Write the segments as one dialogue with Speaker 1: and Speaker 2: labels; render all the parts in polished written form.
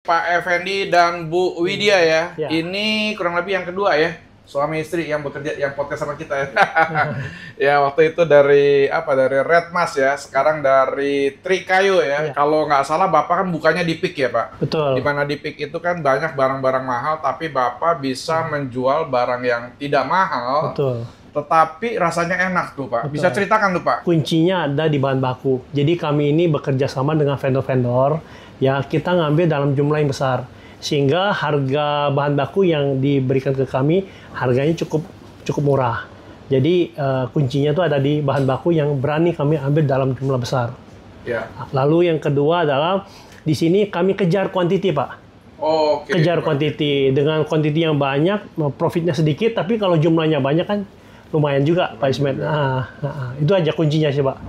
Speaker 1: Pak Effendi dan Bu Widya ya.
Speaker 2: Ya.
Speaker 1: Ini kurang lebih yang kedua ya, suami istri yang bekerja, yang podcast sama kita ya. Ya waktu itu dari Red Mas ya, sekarang dari Trikayo ya.
Speaker 2: Ya.
Speaker 1: Kalau nggak salah Bapak kan bukanya di PIK ya Pak?
Speaker 2: Betul.
Speaker 1: Di mana di PIK itu kan banyak barang-barang mahal, tapi Bapak bisa menjual barang yang tidak mahal.
Speaker 2: Betul.
Speaker 1: Tetapi rasanya enak tuh Pak.
Speaker 2: Betul.
Speaker 1: Bisa ceritakan tuh Pak.
Speaker 2: Kuncinya ada di bahan baku. Jadi kami ini bekerja sama dengan vendor-vendor, ya kita ngambil dalam jumlah yang besar. Sehingga harga bahan baku yang diberikan ke kami, harganya cukup murah. Jadi kuncinya itu ada di bahan baku yang berani kami ambil dalam jumlah besar.
Speaker 1: Ya.
Speaker 2: Lalu yang kedua adalah, di sini kami kejar kuantiti Pak.
Speaker 1: Oh, oke.
Speaker 2: Kejar kuantiti. Dengan kuantiti yang banyak, profitnya sedikit, tapi kalau jumlahnya banyak kan lumayan juga Pak Ismet. Itu aja kuncinya sih Pak.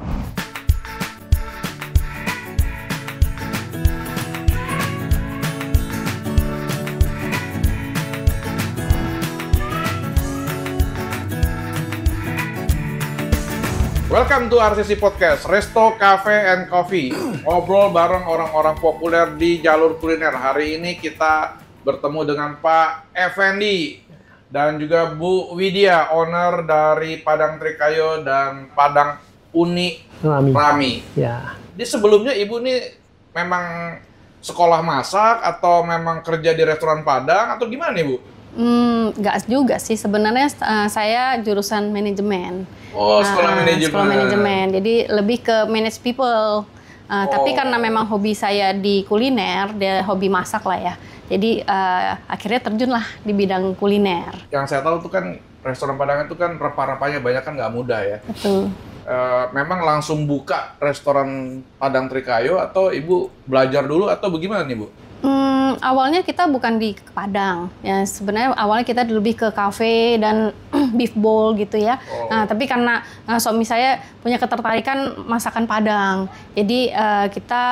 Speaker 1: Welcome to RCC Podcast, Resto Cafe and Coffee. Ngobrol bareng orang-orang populer di jalur kuliner. Hari ini kita bertemu dengan Pak Effendi dan juga Bu Widya, owner dari Padang Trikayo dan Padang Uni Rami.
Speaker 2: Ya.
Speaker 1: Di sebelumnya Ibu ini memang sekolah masak atau memang kerja di restoran Padang atau gimana nih Bu?
Speaker 3: Nggak juga sih, sebenarnya saya jurusan manajemen.
Speaker 1: Oh, sekolah manajemen.
Speaker 3: Sekolah manajemen, jadi lebih ke manage people. Tapi karena memang hobi saya di kuliner, dia hobi masak lah ya. Jadi akhirnya terjun lah di bidang kuliner.
Speaker 1: Yang saya tahu tuh kan restoran Padang itu kan rempah-rempahnya banyak kan nggak mudah ya.
Speaker 3: Betul.
Speaker 1: Memang langsung buka restoran Padang Trikayo atau Ibu belajar dulu atau bagaimana nih Bu?
Speaker 3: Awalnya kita bukan di Padang, ya sebenarnya awalnya kita lebih ke kafe dan beef bowl gitu ya. Nah, tapi karena suami saya punya ketertarikan masakan Padang, jadi kita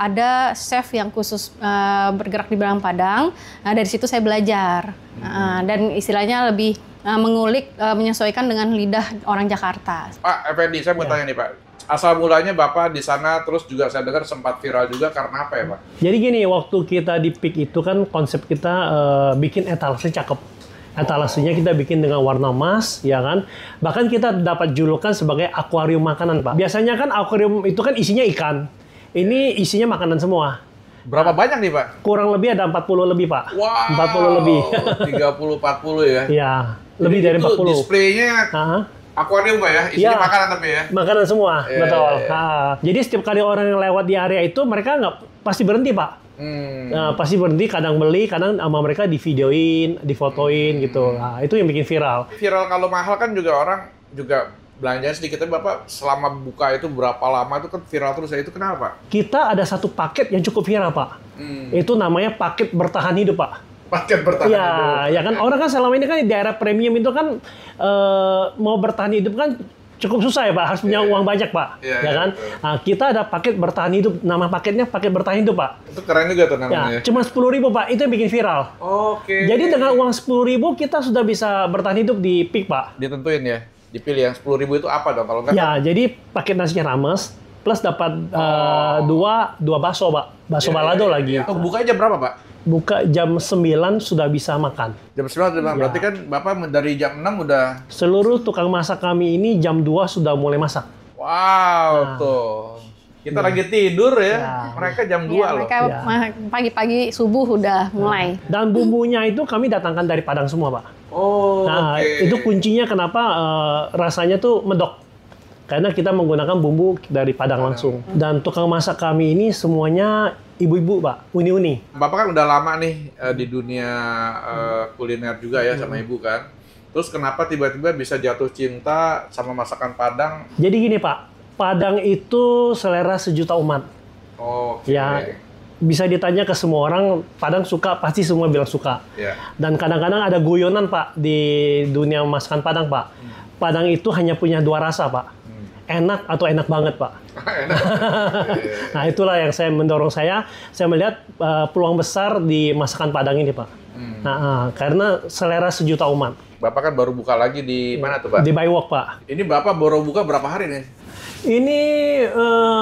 Speaker 3: ada chef yang khusus bergerak di bidang Padang. Nah, dari situ saya belajar dan istilahnya lebih mengulik, menyesuaikan dengan lidah orang Jakarta.
Speaker 1: Pak Effendi, saya mau tanya nih Pak. Asal mulanya Bapak di sana, terus juga saya dengar sempat viral juga karena apa ya Pak?
Speaker 2: Jadi gini, waktu kita di PIK itu kan konsep kita bikin etalase cakep. Etalasenya kita bikin dengan warna emas, ya kan? Bahkan kita dapat julukan sebagai akuarium makanan, Pak. Biasanya kan akuarium itu kan isinya ikan. Ini isinya makanan semua.
Speaker 1: Berapa banyak nih Pak?
Speaker 2: Kurang lebih ada 40 lebih, Pak.
Speaker 1: Wow,
Speaker 2: 40 lebih.
Speaker 1: 30-40 ya?
Speaker 2: Iya, lebih dari 40.
Speaker 1: Displaynya akuarium Pak ya? Isinya makanan tapi ya?
Speaker 2: Makanan semua, betul. Jadi setiap kali orang yang lewat di area itu, mereka nggak pasti berhenti, Pak. Nah, pasti berhenti, kadang beli, kadang sama mereka di-videoin, difotoin gitu. Nah, itu yang bikin viral.
Speaker 1: Viral kalau mahal kan juga orang juga belanjanya sedikit. Tapi Bapak selama buka itu berapa lama itu kan viral terus ya, itu kenapa Pak?
Speaker 2: Kita ada satu paket yang cukup viral, Pak. Itu namanya paket bertahan hidup, Pak.
Speaker 1: Paket bertahan hidup.
Speaker 2: Ya kan orang kan selama ini kan di daerah premium itu kan mau bertahan hidup kan cukup susah ya Pak, harus punya uang banyak Pak, ya kan? Nah, kita ada paket bertahan hidup, nama paketnya paket bertahan hidup Pak.
Speaker 1: Itu keren juga tuh namanya.
Speaker 2: Ya, cuma 10.000 Pak, itu yang bikin viral.
Speaker 1: Oke.
Speaker 2: Jadi dengan uang 10.000 kita sudah bisa bertahan hidup di PIK Pak.
Speaker 1: Ditentuin ya, dipilih yang 10.000 itu apa dong kalau nggak?
Speaker 2: Ya, jadi paket nasinya rames plus dapat dua bakso Pak, bakso balado lagi.
Speaker 1: Untuk bukanya jam berapa Pak?
Speaker 2: Buka jam 9 sudah bisa makan.
Speaker 1: Jam 9 sudah berarti kan Bapak dari jam 6 udah...
Speaker 2: Seluruh tukang masak kami ini jam 2 sudah mulai masak.
Speaker 1: Wow, tuh. Kita lagi tidur ya, mereka jam 2 loh.
Speaker 3: Mereka pagi-pagi subuh udah mulai.
Speaker 2: Dan bumbunya itu kami datangkan dari Padang semua, Pak. Itu kuncinya kenapa rasanya tuh medok. Karena kita menggunakan bumbu dari Padang langsung. Dan tukang masak kami ini semuanya ibu-ibu, Pak. Uni-uni.
Speaker 1: Bapak kan udah lama nih di dunia kuliner juga ya sama Ibu kan. Terus kenapa tiba-tiba bisa jatuh cinta sama masakan Padang?
Speaker 2: Jadi gini, Pak. Padang itu selera sejuta umat. Ya, bisa ditanya ke semua orang, Padang suka, pasti semua bilang suka. Dan kadang-kadang ada guyonan, Pak, di dunia masakan Padang, Pak. Padang itu hanya punya dua rasa, Pak. Enak atau enak banget, Pak. Nah, itulah yang mendorong saya melihat peluang besar di masakan Padang ini, Pak. Karena selera sejuta umat.
Speaker 1: Bapak kan baru buka lagi di mana tuh, Pak?
Speaker 2: Di Bywalk, Pak.
Speaker 1: Ini Bapak baru buka berapa hari nih?
Speaker 2: Ini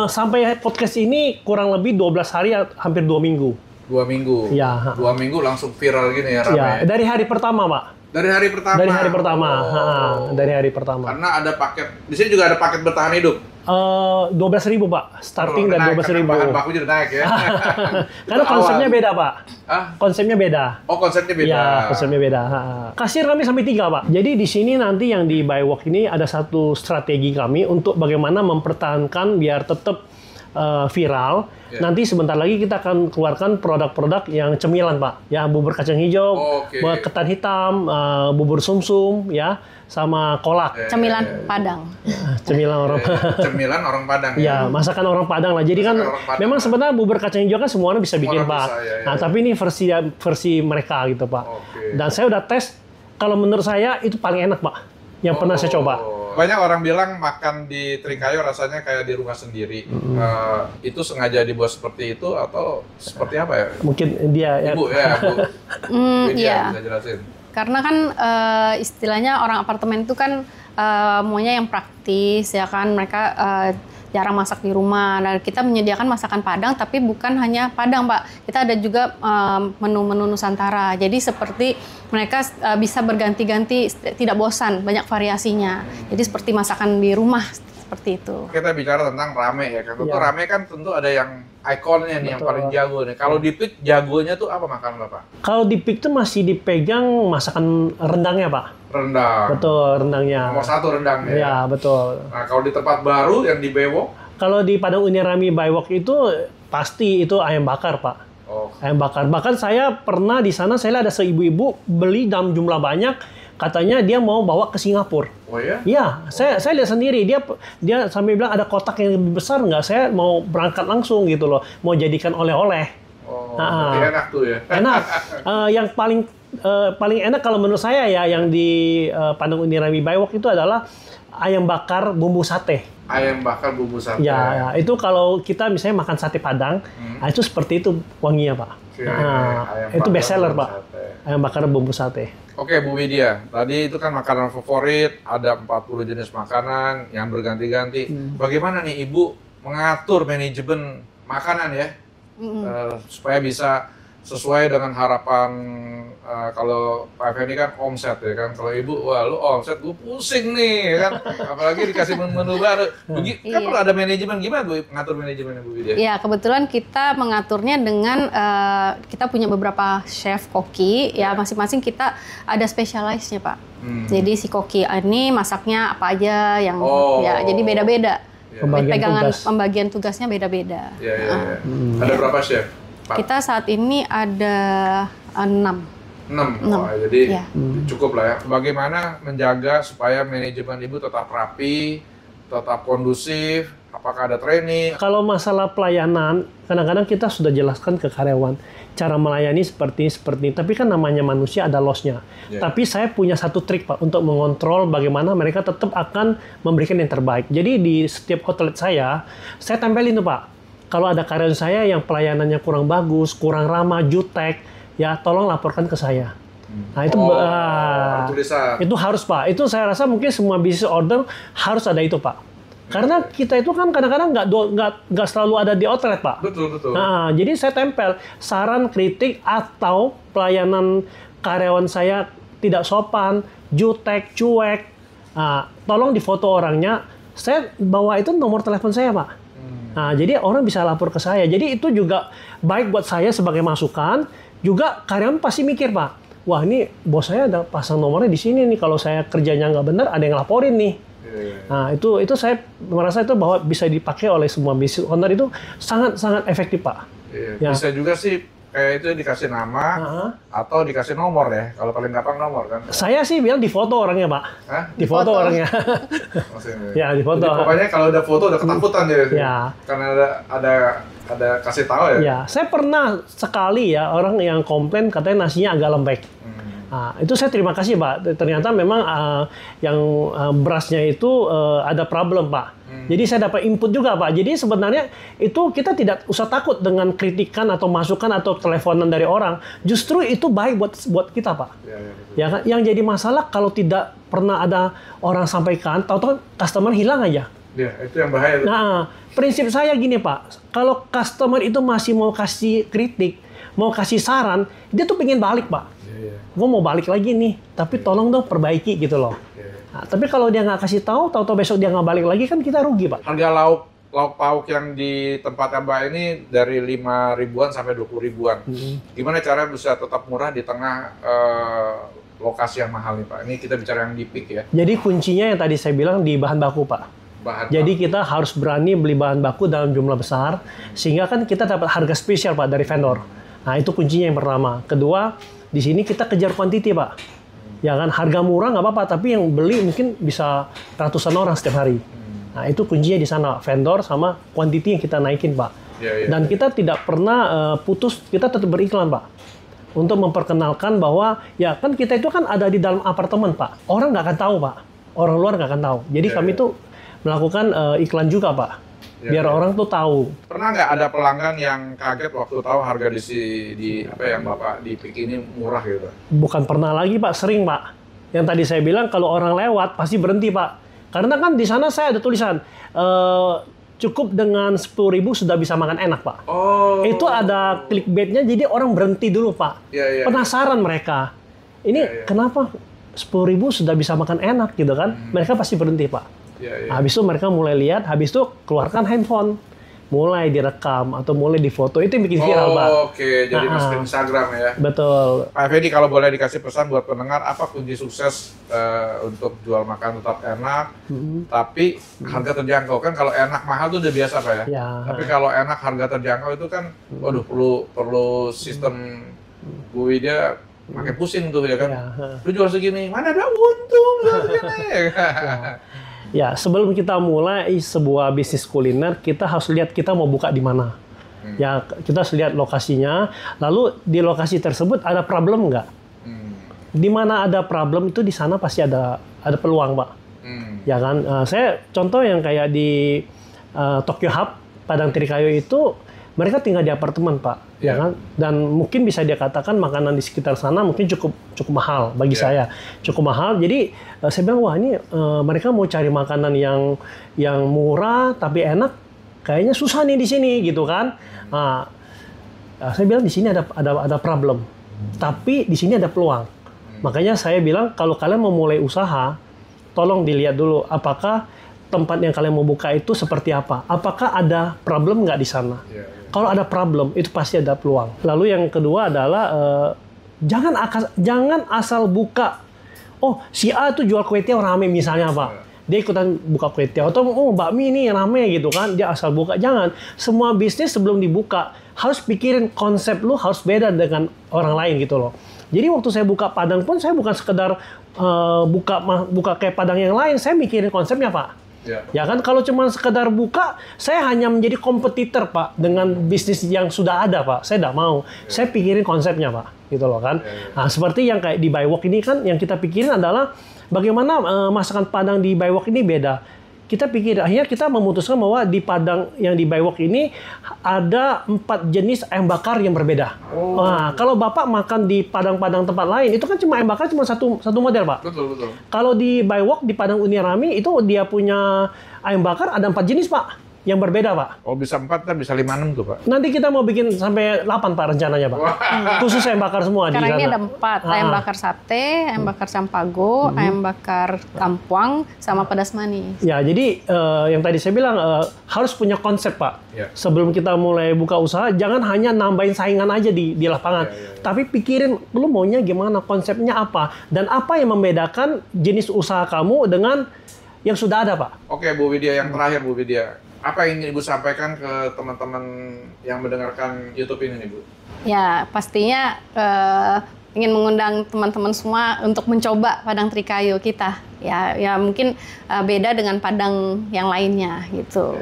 Speaker 2: sampai podcast ini kurang lebih 12 hari, hampir 2 minggu.
Speaker 1: 2 minggu.
Speaker 2: Ya.
Speaker 1: 2 minggu langsung viral gini ya, ramai.
Speaker 2: Ya, dari hari pertama, Pak.
Speaker 1: Dari hari pertama.
Speaker 2: Dari hari pertama.
Speaker 1: Oh.
Speaker 2: Dari hari pertama.
Speaker 1: Karena ada paket. Di sini juga ada paket bertahan hidup.
Speaker 2: 12.000 Pak. Starting dari 12.000.
Speaker 1: Bahan baku jadi naik ya.
Speaker 2: Karena konsepnya beda, Pak. Konsepnya beda.
Speaker 1: Oh, konsepnya beda.
Speaker 2: Ya, konsepnya beda. Kasir kami sampai 3, Pak. Jadi di sini nanti yang di Buy Walk ini ada satu strategi kami untuk bagaimana mempertahankan biar tetap viral. Nanti sebentar lagi kita akan keluarkan produk-produk yang cemilan, Pak. Ya, bubur kacang hijau, ketan hitam, bubur sumsum, ya, sama kolak.
Speaker 3: Cemilan Padang.
Speaker 2: Cemilan orang
Speaker 1: Cemilan orang Padang.
Speaker 2: Ya, masakan orang Padang lah. Jadi kan memang sebenarnya bubur kacang hijau kan semua orang bisa bikin, Pak. Nah, tapi ini versi mereka gitu, Pak. Dan saya udah tes, kalau menurut saya itu paling enak, Pak. Yang pernah saya coba.
Speaker 1: Banyak orang bilang makan di Trikayo rasanya kayak di rumah sendiri. Itu sengaja dibuat seperti itu atau seperti apa ya?
Speaker 2: Mungkin dia
Speaker 1: Ibu ya, Bu.
Speaker 3: Iya.
Speaker 1: Bisa jelasin.
Speaker 3: Karena kan istilahnya orang apartemen itu kan maunya yang praktis ya kan, mereka jarang masak di rumah. Nah, kita menyediakan masakan Padang, tapi bukan hanya Padang, Pak. Kita ada juga menu-menu Nusantara. Jadi seperti mereka bisa berganti-ganti, tidak bosan, banyak variasinya. Jadi seperti masakan di rumah, seperti itu.
Speaker 1: Kita bicara tentang rame ya kan. Tentu rame kan tentu ada yang ikonnya nih, yang paling jago nih. Kalau di Pik jagonya tuh apa makanan Bapak?
Speaker 2: Kalau di Pik tuh masih dipegang masakan rendangnya, Pak.
Speaker 1: Rendang.
Speaker 2: Betul, rendangnya.
Speaker 1: Nomor 1 rendangnya.
Speaker 2: Ya, betul.
Speaker 1: Nah, kalau di tempat baru yang di Bewok?
Speaker 2: Kalau di Padang Unirami Buy Walk itu pasti itu ayam bakar, Pak. Ayam bakar. Bahkan saya pernah di sana, saya ada seibu-ibu beli dalam jumlah banyak, katanya dia mau bawa ke Singapura.
Speaker 1: Oh ya?
Speaker 2: Iya, saya lihat sendiri. Dia sambil bilang ada kotak yang lebih besar nggak? Saya mau berangkat langsung gitu loh, mau jadikan oleh-oleh.
Speaker 1: Oh, enak tuh ya.
Speaker 2: Enak. Yang paling enak kalau menurut saya ya, yang di Padang Unirami Buy Walk itu adalah ayam bakar bumbu sate.
Speaker 1: Ayam bakar bumbu sate.
Speaker 2: Ya, itu kalau kita misalnya makan sate Padang, itu seperti itu wanginya, Pak. Itu best seller, Pak. Ayam bakar bumbu sate.
Speaker 1: Oke, Bu Widya. Tadi itu kan makanan favorit, ada 40 jenis makanan yang berganti-ganti. Bagaimana nih Ibu mengatur manajemen makanan ya? Supaya bisa sesuai dengan harapan kalau Pak Effendi kan omset ya kan. Kalau Ibu, wah lu omset, gue pusing nih ya kan. Apalagi dikasih menu baru. Kan perlu ada manajemen. Gimana Bu mengatur manajemennya Bu Widya?
Speaker 3: Ya, kebetulan kita mengaturnya dengan kita punya beberapa chef koki ya, masing-masing kita ada specialize-nya, Pak. Jadi si koki ini masaknya apa aja yang ya jadi beda-beda. Pembagian tugasnya beda-beda.
Speaker 1: Ada berapa chef? Pak?
Speaker 3: Kita saat ini ada 6.
Speaker 1: 6. Oh, jadi cukup lah ya. Bagaimana menjaga supaya manajemen Ibu tetap rapi, tetap kondusif? Apakah ada training?
Speaker 2: Kalau masalah pelayanan, kadang-kadang kita sudah jelaskan ke karyawan cara melayani seperti ini. Tapi kan namanya manusia ada loss-nya. Tapi saya punya satu trik, Pak, untuk mengontrol bagaimana mereka tetap akan memberikan yang terbaik. Jadi di setiap outlet saya tempelin tuh, Pak. Kalau ada karyawan saya yang pelayanannya kurang bagus, kurang ramah, jutek, ya tolong laporkan ke saya. Nah itu itu harus, Pak. Itu saya rasa mungkin semua bisnis order harus ada itu, Pak. Karena kita itu kan kadang-kadang nggak selalu ada di outlet, Pak.
Speaker 1: Betul.
Speaker 2: Nah, jadi saya tempel saran, kritik atau pelayanan karyawan saya tidak sopan, jutek, cuek. Nah, tolong difoto orangnya. Saya bawa itu nomor telepon saya, Pak. Nah, jadi orang bisa lapor ke saya. Jadi itu juga baik buat saya sebagai masukan. Juga karyawan pasti mikir, Pak. Wah, ini bos saya ada pasang nomornya di sini nih. Kalau saya kerjanya nggak benar, ada yang laporin nih. Nah, itu saya merasa itu bahwa bisa dipakai oleh semua business owner, itu sangat efektif, Pak.
Speaker 1: Bisa juga sih kayak itu dikasih nama atau dikasih nomor ya. Kalau paling gampang nomor kan.
Speaker 2: Saya sih bilang difoto orangnya, Pak. Difoto orangnya. Ya, difoto.
Speaker 1: Jadi, pokoknya kalau udah foto udah ketakutan
Speaker 2: ya.
Speaker 1: Karena ada kasih tahu ya.
Speaker 2: Ya, saya pernah sekali ya orang yang komplain katanya nasinya agak lembek. Nah, itu saya terima kasih, Pak. Ternyata memang yang berasnya itu ada problem, Pak. Jadi saya dapat input juga, Pak. Jadi sebenarnya itu kita tidak usah takut dengan kritikan atau masukan atau teleponan dari orang. Justru itu baik buat kita, Pak. Ya kan? Yang jadi masalah kalau tidak pernah ada orang sampaikan, tahu-tahu customer hilang aja.
Speaker 1: Ya, itu yang bahaya.
Speaker 2: Nah, prinsip saya gini, Pak. Kalau customer itu masih mau kasih kritik, mau kasih saran, dia tuh pengen balik, Pak. Gue mau balik lagi nih, tapi tolong dong perbaiki gitu loh. Nah, tapi kalau dia nggak kasih tahu besok dia nggak balik lagi, kan kita rugi, Pak.
Speaker 1: Harga lauk pauk yang di tempatnya Mbak ini dari 5 ribuan sampai 20 ribuan. Gimana cara bisa tetap murah di tengah lokasi yang mahal nih, Pak? Ini kita bicara yang di peak ya.
Speaker 2: Jadi kuncinya yang tadi saya bilang di bahan baku, Pak. Jadi kita harus berani beli bahan baku dalam jumlah besar, sehingga kan kita dapat harga spesial, Pak, dari vendor. Nah, itu kuncinya yang pertama. Kedua, di sini kita kejar quantity, Pak. Ya kan, harga murah nggak apa-apa, tapi yang beli mungkin bisa ratusan orang setiap hari. Nah, itu kuncinya di sana, vendor sama quantity yang kita naikin, Pak. Dan kita tidak pernah putus, kita tetap beriklan, Pak. Untuk memperkenalkan bahwa, ya kan kita itu kan ada di dalam apartemen, Pak. Orang nggak akan tahu, Pak. Orang luar nggak akan tahu. Jadi kami tuh melakukan iklan juga, Pak. Biar orang tuh tahu.
Speaker 1: Pernah nggak ada pelanggan yang kaget waktu tahu harga di apa yang Bapak di Peak ini murah gitu?
Speaker 2: Bukan pernah lagi, Pak, sering, Pak. Yang tadi saya bilang kalau orang lewat pasti berhenti, Pak. Karena kan di sana saya ada tulisan cukup dengan 10.000 sudah bisa makan enak, Pak. Itu ada clickbaitnya, jadi orang berhenti dulu, Pak. Penasaran mereka. Ini kenapa 10.000 sudah bisa makan enak gitu kan? Mereka pasti berhenti, Pak. Habis itu mereka mulai lihat, habis itu keluarkan handphone, mulai direkam atau mulai difoto, itu yang bikin viral, Pak.
Speaker 1: Jadi masukin Instagram ya.
Speaker 2: Betul.
Speaker 1: Pak Effendi, kalau boleh dikasih pesan buat pendengar, apa kunci sukses untuk jual makan tetap enak, tapi harga terjangkau? Kan kalau enak mahal tuh udah biasa, Pak ya. Tapi kalau enak harga terjangkau itu kan, waduh, perlu sistem Bu Widya makin pusing tuh ya kan. Lu jual segini, mana ada untung jual segini.
Speaker 2: Ya, sebelum kita mulai sebuah bisnis kuliner, kita harus lihat kita mau buka di mana. Ya, kita harus lihat lokasinya, lalu di lokasi tersebut ada problem nggak? Di mana ada problem itu di sana pasti ada peluang, Pak. Ya kan? Saya contoh yang kayak di Tokyo Hub, Padang Trikayo itu, mereka tinggal di apartemen, Pak. Ya kan? Dan mungkin bisa dia katakan makanan di sekitar sana mungkin cukup mahal bagi saya. Cukup mahal. Jadi saya bilang, wah ini mereka mau cari makanan yang murah tapi enak, kayaknya susah nih di sini gitu kan. Saya bilang di sini ada problem. Tapi di sini ada peluang. Makanya saya bilang kalau kalian mau mulai usaha, tolong dilihat dulu apakah tempat yang kalian mau buka itu seperti apa. Apakah ada problem nggak di sana? Kalau ada problem, itu pasti ada peluang. Lalu yang kedua adalah jangan asal buka. Oh, si A itu jual kue tiaw rame misalnya, Pak. Dia ikutan buka kue tiaw. Atau bakmi ini rame gitu kan. Dia asal buka. Jangan. Semua bisnis sebelum dibuka, harus pikirin konsep lu harus beda dengan orang lain gitu loh. Jadi waktu saya buka Padang pun, saya bukan sekedar buka kayak Padang yang lain. Saya mikirin konsepnya, Pak. Ya kan, kalau cuma sekedar buka, saya hanya menjadi kompetitor, Pak, dengan bisnis yang sudah ada, Pak. Saya tidak mau. Saya pikirin konsepnya, Pak, gitu loh kan. Nah, seperti yang kayak di Bywalk ini kan, yang kita pikirin adalah bagaimana masakan Padang di Bywalk ini beda. Kita pikir, akhirnya kita memutuskan bahwa di Padang yang di Bywalk ini ada 4 jenis ayam bakar yang berbeda. Nah, kalau Bapak makan di Padang-Padang tempat lain, itu kan cuma ayam bakar cuma satu model, Pak.
Speaker 1: Betul.
Speaker 2: Kalau di Bywalk, di Padang Unirami, itu dia punya ayam bakar ada 4 jenis, Pak. Yang berbeda, Pak.
Speaker 1: Oh, bisa 4, bisa 5, 6 tuh, Pak.
Speaker 2: Nanti kita mau bikin sampai 8, Pak, rencananya, Pak. Khusus ayam bakar semua di sana.
Speaker 3: Karena ini ada 4, ayam bakar sate, ayam bakar campago, ayam bakar kampuang, sama pedas manis.
Speaker 2: Ya, jadi yang tadi saya bilang harus punya konsep, Pak. Sebelum kita mulai buka usaha, jangan hanya nambahin saingan aja di lapangan. Tapi pikirin, lu maunya gimana, konsepnya apa, dan apa yang membedakan jenis usaha kamu dengan yang sudah ada, Pak.
Speaker 1: Oke, Bu Widya, yang terakhir, Bu Widya. Apa yang ingin Ibu sampaikan ke teman-teman yang mendengarkan YouTube ini nih, Bu?
Speaker 3: Ya, pastinya ingin mengundang teman-teman semua untuk mencoba Padang Trikayo kita. Ya mungkin beda dengan Padang yang lainnya gitu.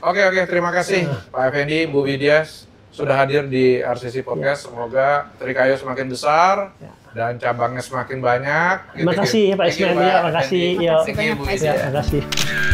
Speaker 1: Oke, terima kasih Pak Effendi, Bu Widya sudah hadir di RCC Podcast. Semoga Trikayo semakin besar dan cabangnya semakin banyak.
Speaker 2: Terima kasih Pak Ismail. Terima kasih.
Speaker 3: Terima kasih.